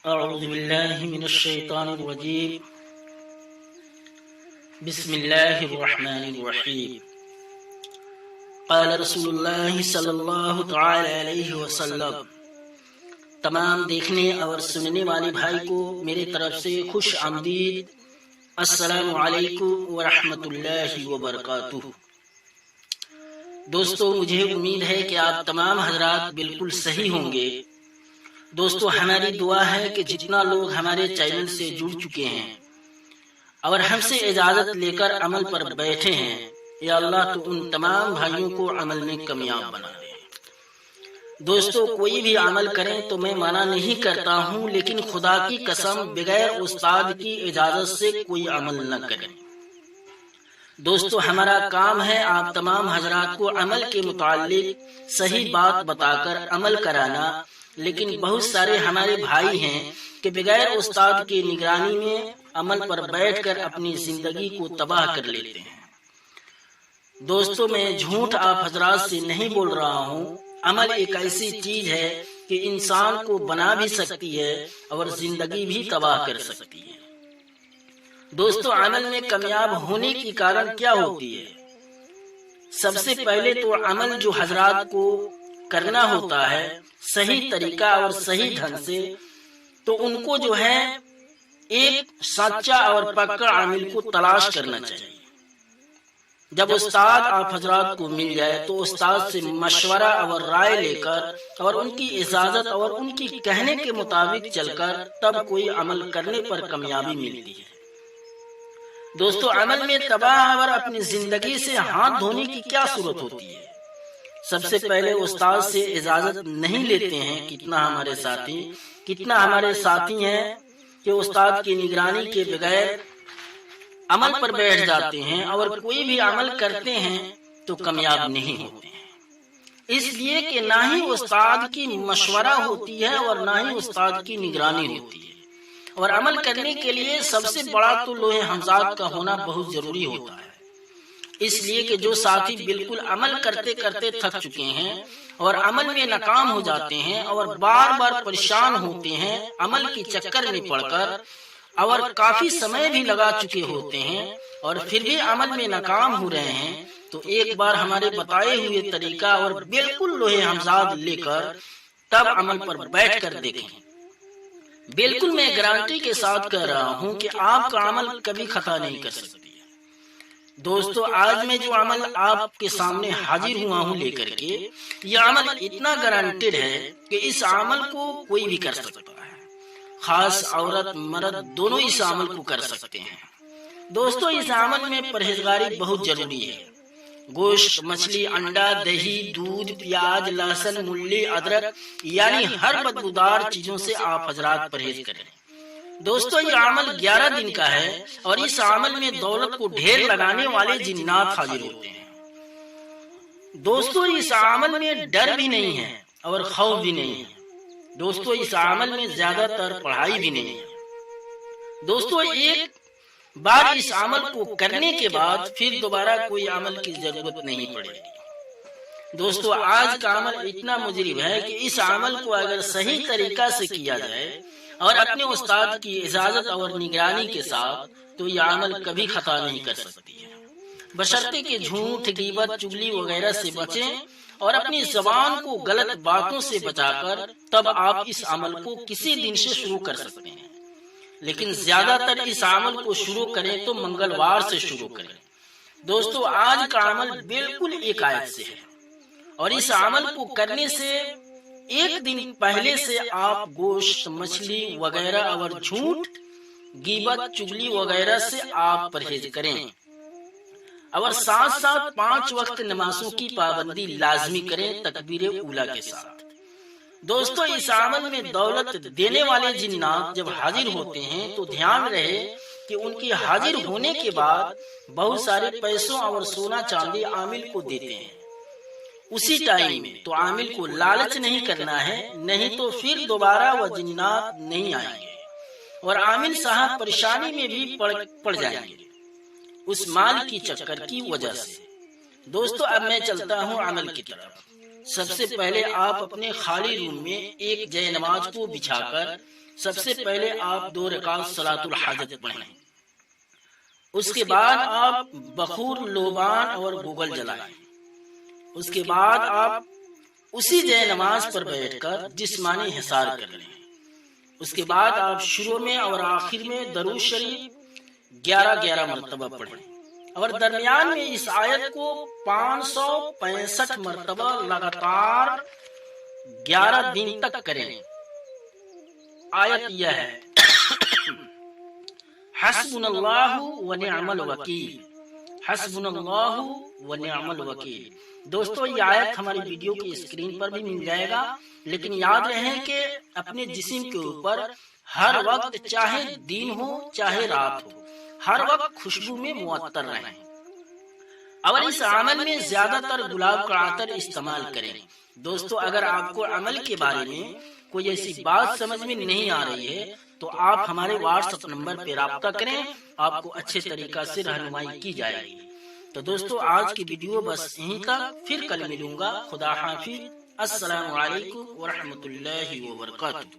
أعوذ بالله من الشيطان الرجيم. بسم الله الرحمن الرحيم. قال رسول اللہ صلی اللہ تعالی علیہ وسلم. تمام دیکھنے اور سننے والے بھائی کو میرے طرف سے خوش آمدید. السلام علیکم ورحمۃ اللہ وبرکاتہ. دوستو، مجھے امید ہے کہ آپ تمام حضرات بالکل صحیح ہوں گے. دوستو، ہماری دعا ہے کہ جتنا لوگ ہمارے چینل سے جڑ چکے ہیں اور ہم سے اجازت لے کر عمل پر بیٹھے ہیں، یا اللہ تو ان تمام بھائیوں کو عمل میں کامیاب بنا دے. دوستو، کوئی بھی عمل کریں تو میں منع نہیں کرتا ہوں، لیکن خدا کی قسم بغیر استاد کی اجازت سے کوئی عمل نہ کریں. دوستو، ہمارا کام ہے آپ تمام حضرات کو عمل کے متعلق صحیح بات بتا کر عمل کرانا، لیکن بہت سارے ہمارے بھائی ہیں کہ بغیر استاد کی نگرانی میں عمل پر بیٹھ کر اپنی زندگی کو تباہ کر لیتے ہیں. دوستو، میں جھوٹ آپ حضرات سے نہیں بول رہا ہوں. عمل ایک ایسی چیز ہے کہ انسان کو بنا بھی سکتی ہے اور زندگی بھی تباہ کر سکتی ہے. دوستو، عمل میں کامیاب ہونے کی کارن کیا ہوتی ہے؟ سب سے پہلے تو عمل جو حضرات کو کرنا ہوتا ہے صحیح طریقہ اور صحیح ڈھنگ سے، تو ان کو جو ہے ایک سچا اور پکا عامل کو تلاش کرنا چاہیے. جب استاد آپ حضرات کو مل جائے تو استاد سے مشورہ اور رائے لے کر اور ان کی اجازت اور ان کی کہنے کے مطابق چل کر تب کوئی عمل کرنے پر کامیابی ملتی ہے. دوستو، عمل میں تباہ اور اپنی زندگی سے ہاتھ دھونے کی کیا صورت ہوتی ہے؟ سب سے پہلے استاد سے اجازت نہیں لیتے ہیں. کتنا ہمارے ساتھی ہیں کہ استاد کی نگرانی کے بغیر عمل پر بیٹھ جاتے ہیں اور کوئی بھی عمل کرتے ہیں تو کامیاب نہیں ہوتے ہیں، اس لیے کہ نہ ہی استاد کی مشورہ ہوتی ہے اور نہ ہی استاد کی نگرانی ہوتی ہے. اور عمل کرنے کے لیے سب سے بڑا تو لوح حمزات کا ہونا بہت ضروری ہوتا ہے. اس لیے کہ جو ساتھی بالکل عمل کرتے کرتے تھک چکے ہیں اور عمل میں ناکام ہو جاتے ہیں اور بار بار پریشان ہوتے ہیں عمل کے چکر میں پڑ کر، اور کافی سمے بھی لگا چکے ہوتے ہیں اور پھر بھی عمل میں ناکام ہو رہے ہیں، تو ایک بار ہمارے بتائے ہوئے طریقہ اور بالکل لوح حمزات لے کر تب عمل پر بیٹھ کر دیکھیں. بالکل میں گارنٹی کے ساتھ کہہ رہا ہوں کہ آپ کا عمل کبھی خطا نہیں کر سکتی. دوستو، آج میں جو عمل آپ کے سامنے حاضر ہوا ہوں لے کر کے، یہ عمل اتنا گارنٹیڈ ہے کہ اس عمل کو کوئی بھی کر سکتا ہے. خاص عورت مرد دونوں اس عمل کو کر سکتے ہیں. دوستو، اس عمل میں پرہیزگاری بہت ضروری ہے. گوشت، مچھلی، انڈا، دہی، دودھ، پیاز، لہسن، مولی، ادرک یعنی ہر بدبودار چیزوں سے آپ حضرات پرہیز کریں. دوستو، یہ عمل 11 دن کا ہے اور اس عمل میں دولت کو ڈھیر لگانے والے جنات حاضر ہوتے ہیں. دوستو، اس عمل میں ڈر بھی نہیں ہے اور خوف بھی نہیں ہے. دوستو، اس عمل میں زیادہ تر پڑھائی بھی نہیں ہے. دوستو، ایک بار اس عمل کو کرنے کے بعد پھر دوبارہ کوئی عمل کی ضرورت نہیں پڑے گی. دوستو، آج کا عمل اتنا مجرب ہے کہ اس عمل کو اگر صحیح طریقہ سے کیا جائے اور اپنے استاد کی اجازت اور نگرانی کے ساتھ، تو یہ عمل کبھی خطا نہیں کر سکتی ہے، بشرطے کہ جھوٹ، غیبت، چغلی وغیرہ سے بچیں اور اپنی زبان کو غلط باتوں سے بچا کر تب آپ اس عمل کو کسی دن سے شروع کر سکتے ہیں. لیکن زیادہ تر اس عمل کو شروع کریں تو منگلوار سے شروع کریں. دوستو، آج کا عمل بالکل ایک آیت سے ہے اور اس عمل کو کرنے سے ایک دن پہلے سے آپ گوشت، مچھلی وغیرہ اور جھوٹ، غیبت، چغلی وغیرہ سے آپ پرہیز کریں اور ساتھ ساتھ 5 وقت نمازوں کی پابندی لازمی کریں تکبیر اولیٰ کے ساتھ. دوستو، اس عمل میں دولت دینے والے جنات جب حاضر ہوتے ہیں تو دھیان رہے کہ ان کی حاضر ہونے کے بعد بہت سارے پیسوں اور سونا چاندی عامل کو دیتے ہیں اسی ٹائم میں. تو عامل کو لالچ نہیں کرنا ہے، نہیں تو پھر دوبارہ وہ جنات نہیں آئیں گے اور عامل صاحب پریشانی میں بھی پڑ جائیں گے اس مال کی چکر کی وجہ سے. دوستو، اب میں چلتا ہوں عمل کی طرف. سب سے پہلے آپ اپنے خالی روم میں ایک جے نماز کو بچھا کر سب سے پہلے آپ 2 رکعت صلاۃ الحاجت پڑھیں. اس کے بعد آپ بخور، لوبان اور گوگل جلائیں. اس کے بعد آپ اسی جے نماز پر بیٹھ کر جسمانی حصار کر لیں. اس کے بعد آپ شروع میں اور آخر میں درود شریف 11 مرتبہ پڑھیں اور درمیان میں اس آیت کو 565 مرتبہ لگاتار 11 دن تک کریں. آیت یہ ہے حسبنا اللہ و نعم الوکیل، حسبنا اللہ و نعم الوکیل. دوستو یہ آیت ہماری ویڈیو کی اسکرین پر بھی مل جائے گا، لیکن یاد رہے کہ اپنے جسم کے اوپر ہر وقت چاہے دن ہو چاہے رات ہو ہر وقت خوشبو میں معطر رہیں اور اس عمل میں زیادہ تر گلاب کا عطر استعمال کریں. دوستو اگر آپ کو عمل کے بارے میں کوئی ایسی بات سمجھ میں نہیں آ رہی ہے تو آپ ہمارے واٹس ایپ نمبر پہ رابطہ کریں، آپ کو اچھے طریقہ سے رہنمائی کی جائے گی. تو دوستو آج کی ویڈیو بس یہیں تک، پھر کل ملوں گا. خدا حافظ. السلام علیکم ورحمۃ اللہ وبرکاتہ.